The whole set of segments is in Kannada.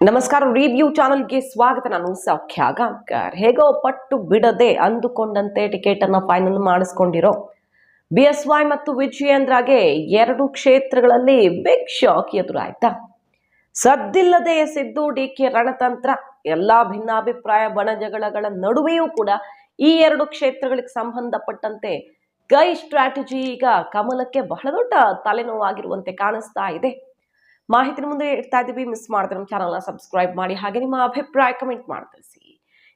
ನಮಸ್ಕಾರ, ರಿವ್ಯೂ ಚಾನಲ್ಗೆ ಸ್ವಾಗತ. ನಾನು ಸೌಖ್ಯ ಗಾಂವ್ಕರ್. ಹೇಗೋ ಪಟ್ಟು ಬಿಡದೆ ಅಂದುಕೊಂಡಂತೆ ಟಿಕೆಟ್ ಅನ್ನ ಫೈನಲ್ ಮಾಡಿಸ್ಕೊಂಡಿರೋ BSY ಮತ್ತು ವಿಜಯೇಂದ್ರಗೆ ಎರಡು ಕ್ಷೇತ್ರಗಳಲ್ಲಿ ಬಿಗ್ ಶಾಕ್ ಎದುರಾಯ್ತಾ. ಸದ್ದಿಲ್ಲದೆ ಸಿದ್ದು DK ರಣತಂತ್ರ, ಎಲ್ಲಾ ಭಿನ್ನಾಭಿಪ್ರಾಯ ಬಣಜಗಳಗಳ ನಡುವೆಯೂ ಕೂಡ ಈ ಎರಡು ಕ್ಷೇತ್ರಗಳಿಗೆ ಸಂಬಂಧಪಟ್ಟಂತೆ ಕೈ ಸ್ಟ್ರಾಟಜಿ ಈಗ ಕಮಲಕ್ಕೆ ಬಹಳ ದೊಡ್ಡ ತಲೆನೋವಾಗಿರುವಂತೆ ಕಾಣಿಸ್ತಾ ಇದೆ. ಮಾಹಿತಿ ಮುಂದೆ ಇಡ್ತಾ ಇದ್ದೀವಿ. ಮಿಸ್ ಮಾಡಿದ್ರೆ ನಮ್ಮ ಚಾನಲ್ನ ಸಬ್ಸ್ಕ್ರೈಬ್ ಮಾಡಿ, ಹಾಗೆ ನಿಮ್ಮ ಅಭಿಪ್ರಾಯ ಕಮೆಂಟ್ ಮಾಡಿ ತಿಳಿಸಿ.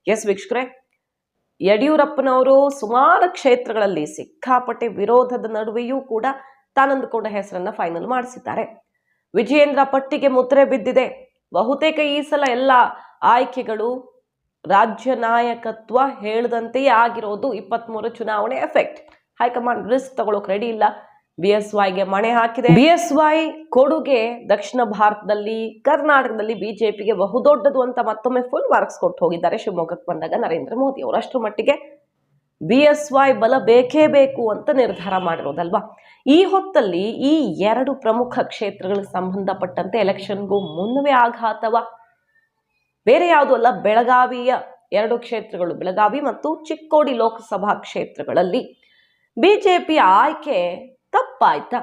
ಎಸ್ ವೀಕ್ಷಕರೇ, ಯಡಿಯೂರಪ್ಪನವರು ಸುಮಾರು ಕ್ಷೇತ್ರಗಳಲ್ಲಿ ಸಿಕ್ಕಾಪಟ್ಟೆ ವಿರೋಧದ ನಡುವೆಯೂ ಕೂಡ ತಾನಂದುಕೊಂಡ ಹೆಸರನ್ನ ಫೈನಲ್ ಮಾಡಿಸಿದ್ದಾರೆ. ವಿಜಯೇಂದ್ರ ಪಟ್ಟಿಗೆ ಮುದ್ರೆ ಬಿದ್ದಿದೆ. ಬಹುತೇಕ ಈ ಸಲ ಎಲ್ಲ ಆಯ್ಕೆಗಳು ರಾಜ್ಯ ನಾಯಕತ್ವ ಹೇಳದಂತೆಯೇ ಆಗಿರೋದು. 23 ಚುನಾವಣೆ ಎಫೆಕ್ಟ್. ಹೈಕಮಾಂಡ್ ರಿಸ್ಕ್ ತಗೊಳ್ಳೋಕೆ ರೆಡಿ ಇಲ್ಲ. BSYಗೆ ಮಣೆ ಹಾಕಿದೆ. BSY ಕೊಡುಗೆ ದಕ್ಷಿಣ ಭಾರತದಲ್ಲಿ, ಕರ್ನಾಟಕದಲ್ಲಿ ಬಿಜೆಪಿಗೆ ಬಹುದೊಡ್ಡದು ಅಂತ ಮತ್ತೊಮ್ಮೆ ಫುಲ್ ಮಾರ್ಕ್ಸ್ ಕೊಟ್ಟು ಹೋಗಿದ್ದಾರೆ ಶಿವಮೊಗ್ಗಕ್ಕೆ ಬಂದಾಗ ನರೇಂದ್ರ ಮೋದಿ ಅವರು. ಅಷ್ಟರ ಮಟ್ಟಿಗೆ BSY ಬಲ ಬೇಕೇ ಬೇಕು ಅಂತ ನಿರ್ಧಾರ ಮಾಡಿರೋದಲ್ವಾ. ಈ ಹೊತ್ತಲ್ಲಿ ಈ ಎರಡು ಪ್ರಮುಖ ಕ್ಷೇತ್ರಗಳಿಗೆ ಸಂಬಂಧಪಟ್ಟಂತೆ ಎಲೆಕ್ಷನ್ಗೂ ಮುನ್ನವೇ ಆಘಾತವ ಬೇರೆ ಯಾವುದೂ ಅಲ್ಲ. ಬೆಳಗಾವಿಯ ಎರಡು ಕ್ಷೇತ್ರಗಳು, ಬೆಳಗಾವಿ ಮತ್ತು ಚಿಕ್ಕೋಡಿ ಲೋಕಸಭಾ ಕ್ಷೇತ್ರಗಳಲ್ಲಿ ಬಿಜೆಪಿ ಆಯ್ಕೆ ತಪ್ಪಾಯ್ತಾ?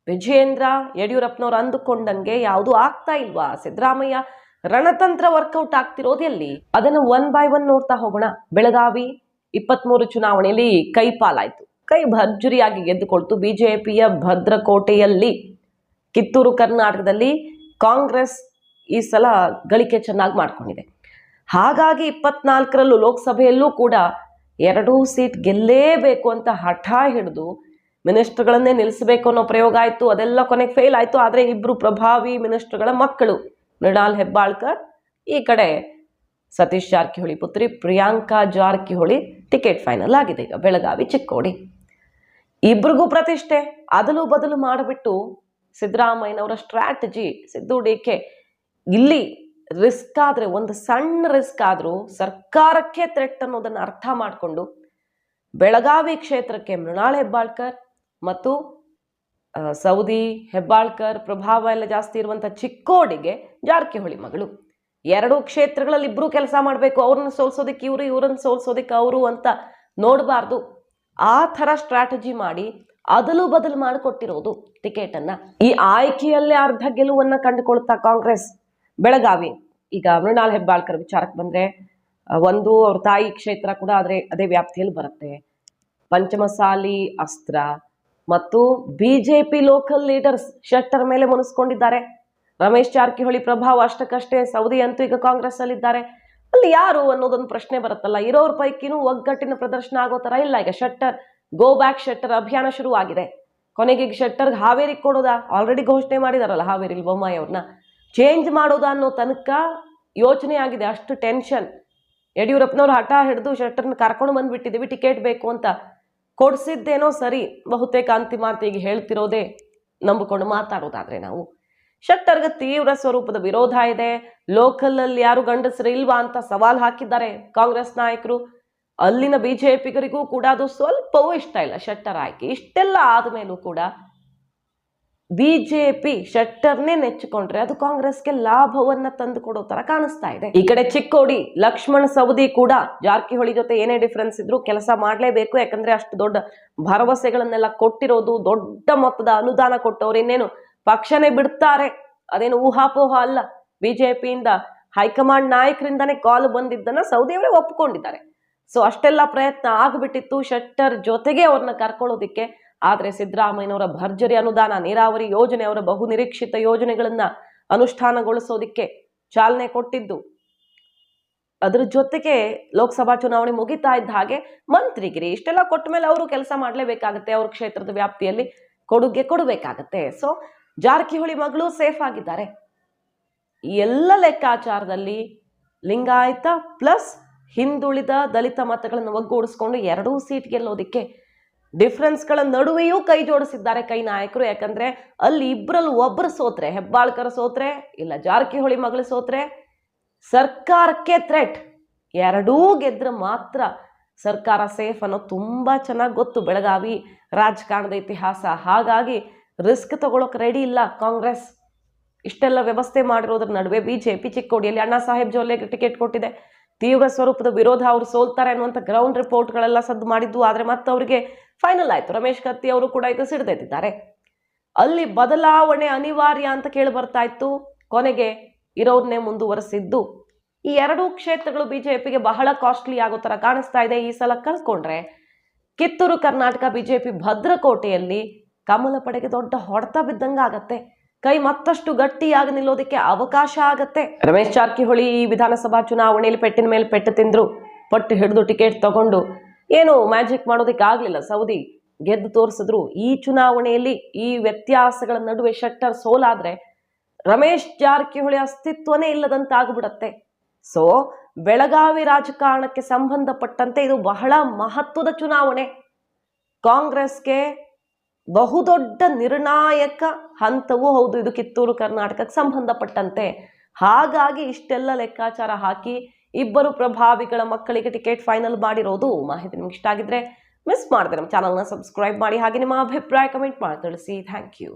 ವಿಜಯೇಂದ್ರ ಯಡಿಯೂರಪ್ಪನವ್ರು ಅಂದುಕೊಂಡಂಗೆ ಯಾವುದು ಆಗ್ತಾ ಇಲ್ವಾ? ಸಿದ್ದರಾಮಯ್ಯ ರಣತಂತ್ರ ವರ್ಕೌಟ್ ಆಗ್ತಿರೋದು ಎಲ್ಲಿ? ಅದನ್ನು ಒನ್ ಬೈ ಒನ್ ನೋಡ್ತಾ ಹೋಗೋಣ. ಬೆಳಗಾವಿ 23 ಚುನಾವಣೆಯಲ್ಲಿ ಕೈ ಪಾಲಾಯ್ತು. ಕೈ ಭರ್ಜರಿಯಾಗಿ ಗೆದ್ದುಕೊಳ್ತು. ಬಿಜೆಪಿಯ ಭದ್ರಕೋಟೆಯಲ್ಲಿ ಕಿತ್ತೂರು ಕರ್ನಾಟಕದಲ್ಲಿ ಕಾಂಗ್ರೆಸ್ ಈ ಸಲ ಗಳಿಕೆ ಚೆನ್ನಾಗಿ ಮಾಡ್ಕೊಂಡಿದೆ. ಹಾಗಾಗಿ 24ರಲ್ಲೂ ಲೋಕಸಭೆಯಲ್ಲೂ ಕೂಡ 2 ಸೀಟ್ ಗೆಲ್ಲೇಬೇಕು ಅಂತ ಹಠ ಹಿಡಿದು ಮಿನಿಸ್ಟರ್ಗಳನ್ನೇ ನಿಲ್ಲಿಸಬೇಕು ಅನ್ನೋ ಪ್ರಯೋಗ ಆಯ್ತು. ಅದೆಲ್ಲ ಕೊನೆಗೆ ಫೇಲ್ ಆಯ್ತು. ಆದರೆ ಇಬ್ರು ಪ್ರಭಾವಿ ಮಿನಿಸ್ಟರ್ಗಳ ಮಕ್ಕಳು, ಮೃಣಾಲ್ ಹೆಬ್ಬಾಳ್ಕರ್, ಈ ಕಡೆ ಸತೀಶ್ ಜಾರಕಿಹೊಳಿ ಪುತ್ರಿ ಪ್ರಿಯಾಂಕಾ ಜಾರಕಿಹೊಳಿ ಟಿಕೆಟ್ ಫೈನಲ್ ಆಗಿದೆ. ಈಗ ಬೆಳಗಾವಿ ಚಿಕ್ಕೋಡಿ ಇಬ್ರಿಗೂ ಪ್ರತಿಷ್ಠೆ. ಅದಲು ಬದಲು ಮಾಡಿಬಿಟ್ಟು ಸಿದ್ದರಾಮಯ್ಯನವರ ಸ್ಟ್ರಾಟಜಿ, ಸಿದ್ದು DK ಇಲ್ಲಿ ರಿಸ್ಕ್ ಆದ್ರೆ, ಒಂದು ಸಣ್ಣ ರಿಸ್ಕ್ ಆದ್ರೂ ಸರ್ಕಾರಕ್ಕೆ ಥ್ರೆಟ್ ಅನ್ನೋದನ್ನ ಅರ್ಥ ಮಾಡಿಕೊಂಡು ಬೆಳಗಾವಿ ಕ್ಷೇತ್ರಕ್ಕೆ ಮೃಣಾಲ್ ಹೆಬ್ಬಾಳ್ಕರ್ ಮತ್ತು ಸೌದಿ ಹೆಬ್ಬಾಳ್ಕರ್ ಪ್ರಭಾವ ಎಲ್ಲ ಜಾಸ್ತಿ ಇರುವಂತ ಚಿಕ್ಕೋಡಿಗೆ ಜಾರಕಿಹೊಳಿ ಮಗಳು, ಎರಡು ಕ್ಷೇತ್ರಗಳಲ್ಲಿ ಇಬ್ರು ಕೆಲಸ ಮಾಡಬೇಕು. ಅವ್ರನ್ನ ಸೋಲ್ಸೋದಿಕ್ಕೆ ಇವರು, ಇವ್ರನ್ನ ಸೋಲ್ಸೋದಿಕ್ಕೆ ಅವರು ಅಂತ ನೋಡಬಾರ್ದು. ಆ ಥರ ಸ್ಟ್ರಾಟಜಿ ಮಾಡಿ ಅದಲು ಬದಲು ಮಾಡಿಕೊಟ್ಟಿರೋದು ಟಿಕೆಟ್ ಅನ್ನ. ಈ ಆಯ್ಕೆಯಲ್ಲೇ ಅರ್ಧ ಗೆಲುವನ್ನ ಕಂಡುಕೊಳ್ತಾ ಕಾಂಗ್ರೆಸ್ ಬೆಳಗಾವಿ. ಈಗ ಮೃಣಾಲ್ ಹೆಬ್ಬಾಳ್ಕರ್ ವಿಚಾರಕ್ಕೆ ಬಂದ್ರೆ, ಒಂದು ಅವ್ರ ತಾಯಿ ಕ್ಷೇತ್ರ ಕೂಡ ಅದೇ ವ್ಯಾಪ್ತಿಯಲ್ಲಿ ಬರುತ್ತೆ. ಪಂಚಮಸಾಲಿ ಅಸ್ತ್ರ ಮತ್ತು ಬಿಜೆಪಿ ಲೋಕಲ್ ಲೀಡರ್ಸ್ ಶೆಟ್ಟರ್ ಮೇಲೆ ಮುನಿಸ್ಕೊಂಡಿದ್ದಾರೆ. ರಮೇಶ್ ಜಾರಕಿಹೊಳಿ ಪ್ರಭಾವ ಅಷ್ಟಕ್ಕಷ್ಟೇ. ಸೌದಿ ಅಂತೂ ಈಗ ಕಾಂಗ್ರೆಸ್ ಅಲ್ಲಿ ಇದ್ದಾರೆ. ಅಲ್ಲಿ ಯಾರು ಅನ್ನೋದೊಂದು ಪ್ರಶ್ನೆ ಬರುತ್ತಲ್ಲ. ಇರೋರ ಪೈಕಿನೂ ಒಗ್ಗಟ್ಟಿನ ಪ್ರದರ್ಶನ ಆಗೋ ತರ ಇಲ್ಲ. ಈಗ ಶೆಟ್ಟರ್ ಗೋ ಬ್ಯಾಕ್ ಶೆಟ್ಟರ್ ಅಭಿಯಾನ ಶುರುವಾಗಿದೆ. ಕೊನೆಗೆ ಈಗ ಶೆಟ್ಟರ್ಗೆ ಹಾವೇರಿಗೆ ಕೊಡೋದಾ? ಆಲ್ರೆಡಿ ಘೋಷಣೆ ಮಾಡಿದಾರಲ್ಲ ಹಾವೇರಿ ಬೊಮ್ಮಾಯಿ ಅವ್ರನ್ನ ಚೇಂಜ್ ಮಾಡೋದಾ ಅನ್ನೋ ತನಕ ಯೋಚನೆ ಆಗಿದೆ. ಅಷ್ಟು ಟೆನ್ಷನ್. ಯಡಿಯೂರಪ್ಪನವ್ರು ಹಠ ಹಿಡಿದು ಶೆಟ್ಟರ್ನ ಕರ್ಕೊಂಡು ಬಂದ್ಬಿಟ್ಟಿದ್ದೀವಿ, ಟಿಕೆಟ್ ಬೇಕು ಅಂತ. ಕೊಡ್ಸಿದ್ದೇನೋ ಸರಿ, ಬಹುತೇಕ ಅಂತಿಮಾಂತಿಗೆ ಹೇಳ್ತಿರೋದೇ ನಂಬಿಕೊಂಡು ಮಾತಾಡೋದಾದ್ರೆ ನಾವು. ಶೆಟ್ಟರ್ಗೆ ತೀವ್ರ ಸ್ವರೂಪದ ವಿರೋಧ ಇದೆ. ಲೋಕಲ್ ಅಲ್ಲಿ ಯಾರು ಗಂಡಸರು ಇಲ್ವಾ ಅಂತ ಸವಾಲ್ ಹಾಕಿದ್ದಾರೆ ಕಾಂಗ್ರೆಸ್ ನಾಯಕರು. ಅಲ್ಲಿನ ಬಿಜೆಪಿಗರಿಗೂ ಕೂಡ ಅದು ಸ್ವಲ್ಪವೂ ಇಷ್ಟ ಇಲ್ಲ ಶೆಟ್ಟರ್ ಆಯ್ಕೆ. ಇಷ್ಟೆಲ್ಲ ಆದ್ಮೇಲೂ ಕೂಡ ಬಿಜೆಪಿ ಶೆಟ್ಟರ್ನೇ ನೆಚ್ಚಿಕೊಂಡ್ರೆ ಅದು ಕಾಂಗ್ರೆಸ್ಗೆ ಲಾಭವನ್ನ ತಂದು ಕೊಡೋ ತರ ಕಾಣಿಸ್ತಾ ಇದೆ. ಈ ಕಡೆ ಚಿಕ್ಕೋಡಿ ಲಕ್ಷ್ಮಣ್ ಸವದಿ ಕೂಡ ಜಾರಕಿಹೊಳಿ ಜೊತೆ ಏನೇ ಡಿಫರೆನ್ಸ್ ಇದ್ರು ಕೆಲಸ ಮಾಡ್ಲೇಬೇಕು. ಯಾಕಂದ್ರೆ ಅಷ್ಟು ದೊಡ್ಡ ಭರವಸೆಗಳನ್ನೆಲ್ಲ ಕೊಟ್ಟಿರೋದು, ದೊಡ್ಡ ಮೊತ್ತದ ಅನುದಾನ ಕೊಟ್ಟವ್ರು, ಇನ್ನೇನು ಪಕ್ಷನೇ ಬಿಡ್ತಾರೆ ಅದೇನು ಊಹಾಪೋಹ ಅಲ್ಲ. ಬಿಜೆಪಿಯಿಂದ ಹೈಕಮಾಂಡ್ ನಾಯಕರಿಂದಾನೇ ಕಾಲ್ ಬಂದಿದ್ದನ್ನ ಸೌದಿಯವರೇ ಒಪ್ಪಿಕೊಂಡಿದ್ದಾರೆ. ಸೊ ಅಷ್ಟೆಲ್ಲ ಪ್ರಯತ್ನ ಆಗ್ಬಿಟ್ಟಿತ್ತು ಶೆಟ್ಟರ್ ಜೊತೆಗೆ ಅವ್ರನ್ನ ಕರ್ಕೊಳ್ಳೋದಿಕ್ಕೆ. ಆದ್ರೆ ಸಿದ್ದರಾಮಯ್ಯನವರ ಭರ್ಜರಿ ಅನುದಾನ, ನೀರಾವರಿ ಯೋಜನೆ, ಅವರ ಬಹು ನಿರೀಕ್ಷಿತ ಯೋಜನೆಗಳನ್ನ ಅನುಷ್ಠಾನಗೊಳಿಸೋದಿಕ್ಕೆ ಚಾಲನೆ ಕೊಟ್ಟಿದ್ದು. ಅದ್ರ ಜೊತೆಗೆ ಲೋಕಸಭಾ ಚುನಾವಣೆ ಮುಗಿತಾ ಇದ್ದ ಹಾಗೆ ಮಂತ್ರಿಗಿರಿ ಇಷ್ಟೆಲ್ಲ ಕೊಟ್ಟ ಮೇಲೆ ಅವರು ಕೆಲಸ ಮಾಡ್ಲೇಬೇಕಾಗತ್ತೆ. ಅವ್ರ ಕ್ಷೇತ್ರದ ವ್ಯಾಪ್ತಿಯಲ್ಲಿ ಕೊಡುಗೆ ಕೊಡಬೇಕಾಗತ್ತೆ. ಸೊ ಜಾರಕಿಹೊಳಿ ಮಗಳು ಸೇಫ್ ಆಗಿದ್ದಾರೆ. ಈ ಎಲ್ಲ ಲೆಕ್ಕಾಚಾರದಲ್ಲಿ ಲಿಂಗಾಯತ ಪ್ಲಸ್ ಹಿಂದುಳಿದ ದಲಿತ ಮತಗಳನ್ನು ಒಗ್ಗೂಡಿಸ್ಕೊಂಡು 2 ಸೀಟ್ ಗೆಲ್ಲೋದಿಕ್ಕೆ ಡಿಫ್ರೆನ್ಸ್ಗಳ ನಡುವೆಯೂ ಕೈ ಜೋಡಿಸಿದ್ದಾರೆ ಕೈ ನಾಯಕರು. ಯಾಕಂದ್ರೆ ಅಲ್ಲಿ ಇಬ್ಬರಲ್ಲಿ ಒಬ್ಬರು ಸೋತ್ರೆ, ಹೆಬ್ಬಾಳ್ಕರ್ ಸೋತ್ರೆ ಇಲ್ಲ ಜಾರಕಿಹೊಳಿ ಮಗಳು ಸೋತ್ರೆ ಸರ್ಕಾರಕ್ಕೆ ಥ್ರೆಟ್. 2 ಗೆದ್ರೆ ಮಾತ್ರ ಸರ್ಕಾರ ಸೇಫ್ ಅನ್ನೋ ತುಂಬಾ ಚೆನ್ನಾಗಿ ಗೊತ್ತು ಬೆಳಗಾವಿ ರಾಜಕಾರಣದ ಇತಿಹಾಸ. ಹಾಗಾಗಿ ರಿಸ್ಕ್ ತಗೊಳ್ಳೋಕೆ ರೆಡಿ ಇಲ್ಲ ಕಾಂಗ್ರೆಸ್. ಇಷ್ಟೆಲ್ಲ ವ್ಯವಸ್ಥೆ ಮಾಡಿರೋದ್ರ ನಡುವೆ ಬಿಜೆಪಿ ಚಿಕ್ಕೋಡಿಯಲ್ಲಿ ಅಣ್ಣಾ ಸಾಹೇಬ್ ಜೊಲ್ಲೆಗೆ ಟಿಕೆಟ್ ಕೊಟ್ಟಿದೆ. ತೀವ್ರ ಸ್ವರೂಪದ ವಿರೋಧ, ಅವರು ಸೋಲ್ತಾರೆ ಅನ್ನುವಂಥ ಗ್ರೌಂಡ್ ರಿಪೋರ್ಟ್ಗಳೆಲ್ಲ ಸದ್ದು ಮಾಡಿದ್ದು. ಆದರೆ ಮತ್ತೆ ಅವರಿಗೆ ಫೈನಲ್ ಆಯಿತು. ರಮೇಶ್ ಕತ್ತಿ ಅವರು ಕೂಡ ಇದು ಸಿಡಿದೆದ್ದಿದ್ದಾರೆ. ಅಲ್ಲಿ ಬದಲಾವಣೆ ಅನಿವಾರ್ಯ ಅಂತ ಕೇಳಿ ಬರ್ತಾ ಇತ್ತು. ಕೊನೆಗೆ ಇರೋದನ್ನೇ ಮುಂದುವರೆಸಿದ್ದು. ಈ ಎರಡೂ ಕ್ಷೇತ್ರಗಳು ಬಿಜೆಪಿಗೆ ಬಹಳ ಕಾಸ್ಟ್ಲಿ ಆಗೋ ಥರ ಕಾಣಿಸ್ತಾ ಇದೆ. ಈ ಸಲ ಕಳ್ಕೊಂಡ್ರೆ ಕಿತ್ತೂರು ಕರ್ನಾಟಕ ಬಿಜೆಪಿ ಭದ್ರಕೋಟೆಯಲ್ಲಿ ಕಮಲ ಪಡೆಗೆ ದೊಡ್ಡ ಹೊಡೆತ ಬಿದ್ದಂಗಾಗತ್ತೆ. ಕೈ ಮತ್ತಷ್ಟು ಗಟ್ಟಿಯಾಗಿ ನಿಲ್ಲೋದಕ್ಕೆ ಅವಕಾಶ ಆಗತ್ತೆ. ರಮೇಶ್ ಜಾರಕಿಹೊಳಿ ಈ ವಿಧಾನಸಭಾ ಚುನಾವಣೆಯಲ್ಲಿ ಪೆಟ್ಟಿನ ಮೇಲೆ ಪೆಟ್ಟು ತಿಂದ್ರು. ಪಟ್ಟು ಹಿಡಿದು ಟಿಕೆಟ್ ತಗೊಂಡು ಏನು ಮ್ಯಾಜಿಕ್ ಮಾಡೋದಕ್ಕೆ ಆಗ್ಲಿಲ್ಲ. ಸೌದಿ ಗೆದ್ದು ತೋರಿಸಿದ್ರು. ಈ ಚುನಾವಣೆಯಲ್ಲಿ ಈ ವ್ಯತ್ಯಾಸಗಳ ನಡುವೆ ಶೆಟ್ಟರ್ ಸೋಲಾದ್ರೆ ರಮೇಶ್ ಜಾರಕಿಹೊಳಿ ಅಸ್ತಿತ್ವನೇ ಇಲ್ಲದಂತಾಗ್ಬಿಡತ್ತೆ. ಸೊ ಬೆಳಗಾವಿ ರಾಜಕಾರಣಕ್ಕೆ ಸಂಬಂಧಪಟ್ಟಂತೆ ಇದು ಬಹಳ ಮಹತ್ವದ ಚುನಾವಣೆ. ಕಾಂಗ್ರೆಸ್ಗೆ ಬಹುದೊಡ್ಡ ನಿರ್ಣಾಯಕ ಹಂತವೂ ಹೌದು ಇದು ಕಿತ್ತೂರು ಕರ್ನಾಟಕಕ್ಕೆ ಸಂಬಂಧಪಟ್ಟಂತೆ. ಹಾಗಾಗಿ ಇಷ್ಟೆಲ್ಲ ಲೆಕ್ಕಾಚಾರ ಹಾಕಿ ಇಬ್ಬರು ಪ್ರಭಾವಿಗಳ ಮಕ್ಕಳಿಗೆ ಟಿಕೆಟ್ ಫೈನಲ್ ಮಾಡಿರೋದು. ಮಾಹಿತಿ ನಿಮ್ಗೆ ಇಷ್ಟ ಆಗಿದ್ರೆ ಮಿಸ್ ಮಾಡಿದ್ರೆ ನಮ್ಮ ಚಾನಲ್ನ ಸಬ್ಸ್ಕ್ರೈಬ್ ಮಾಡಿ. ಹಾಗೆ ನಿಮ್ಮ ಅಭಿಪ್ರಾಯ ಕಮೆಂಟ್ ಮಾಡಿ ತಿಳಿಸಿ. Thank you.